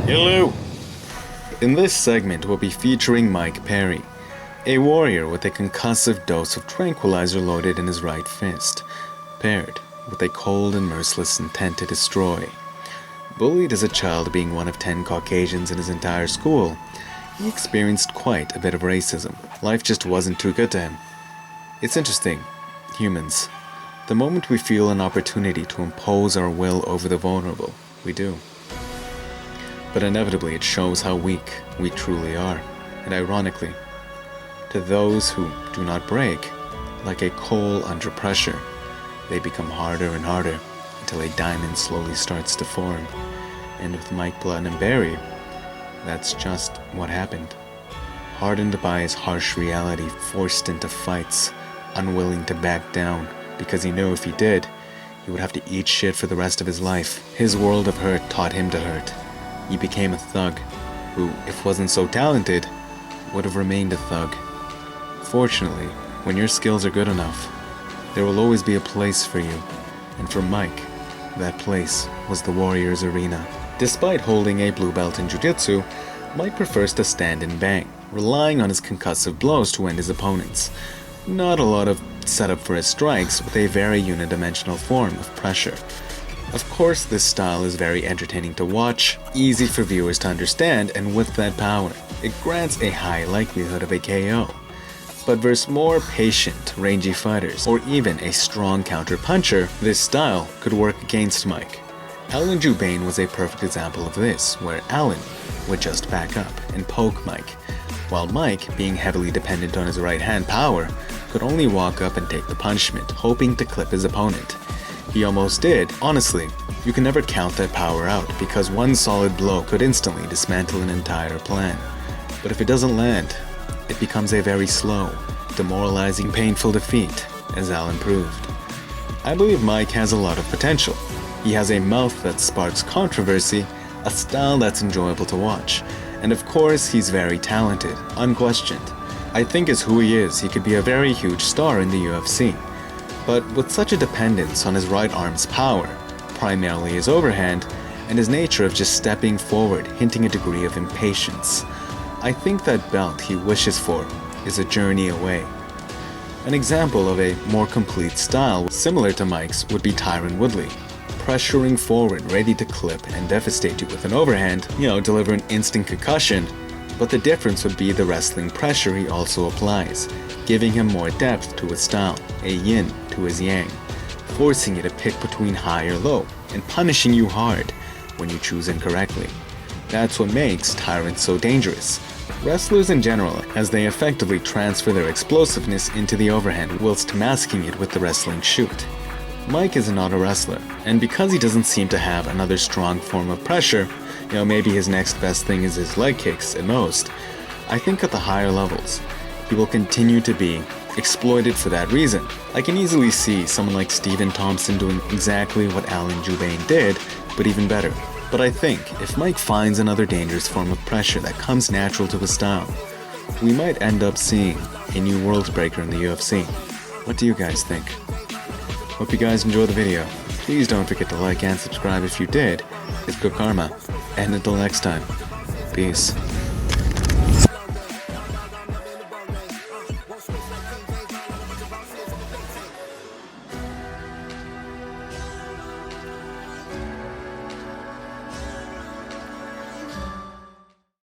Hello! In this segment, we'll be featuring Mike Perry, a warrior with a concussive dose of tranquilizer loaded in his right fist, paired with a cold and merciless intent to destroy. Bullied as a child, being one of 10 Caucasians in his entire school, he experienced quite a bit of racism. Life just wasn't too good to him. It's interesting, humans. The moment we feel an opportunity to impose our will over the vulnerable, we do. But inevitably it shows how weak we truly are. And ironically, to those who do not break, like a coal under pressure, they become harder and harder until a diamond slowly starts to form. And with Mike Platinum Berry, that's just what happened. Hardened by his harsh reality, forced into fights, unwilling to back down, because he knew if he did, he would have to eat shit for the rest of his life. His world of hurt taught him to hurt. He became a thug, who, if wasn't so talented, would have remained a thug. Fortunately, when your skills are good enough, there will always be a place for you. And for Mike, that place was the Warriors Arena. Despite holding a blue belt in jiu-jitsu, Mike prefers to stand and bang, relying on his concussive blows to end his opponents. Not a lot of setup for his strikes, with a very unidimensional form of pressure. Of course, this style is very entertaining to watch, easy for viewers to understand, and with that power, it grants a high likelihood of a KO. But versus more patient, rangy fighters, or even a strong counter-puncher, this style could work against Mike. Alan Jubain was a perfect example of this, where Alan would just back up and poke Mike, while Mike, being heavily dependent on his right-hand power, could only walk up and take the punishment, hoping to clip his opponent. He almost did. Honestly, you can never count that power out, because one solid blow could instantly dismantle an entire plan. But if it doesn't land, it becomes a very slow, demoralizing, painful defeat, as Alan proved. I believe Mike has a lot of potential. He has a mouth that sparks controversy, a style that's enjoyable to watch, and of course he's very talented, unquestioned. I think as who he is, he could be a very huge star in the UFC. But with such a dependence on his right arm's power, primarily his overhand, and his nature of just stepping forward, hinting a degree of impatience, I think that belt he wishes for is a journey away. An example of a more complete style similar to Mike's would be Tyron Woodley, pressuring forward, ready to clip and devastate you with an overhand, deliver an instant concussion, but the difference would be the wrestling pressure he also applies, giving him more depth to his style, a yin to his yang, forcing you to pick between high or low, and punishing you hard when you choose incorrectly. That's what makes Tyron so dangerous. Wrestlers in general, as they effectively transfer their explosiveness into the overhand whilst masking it with the wrestling shoot. Mike is not a wrestler, and because he doesn't seem to have another strong form of pressure, maybe his next best thing is his leg kicks at most, I think at the higher levels, he will continue to be exploited for that reason. I can easily see someone like Stephen Thompson doing exactly what Alan Jubain did, but even better. But I think if Mike finds another dangerous form of pressure that comes natural to his style, we might end up seeing a new world breaker in the UFC. What do you guys think? Hope you guys enjoyed the video. Please don't forget to like and subscribe if you did. It's good karma. And until next time, peace.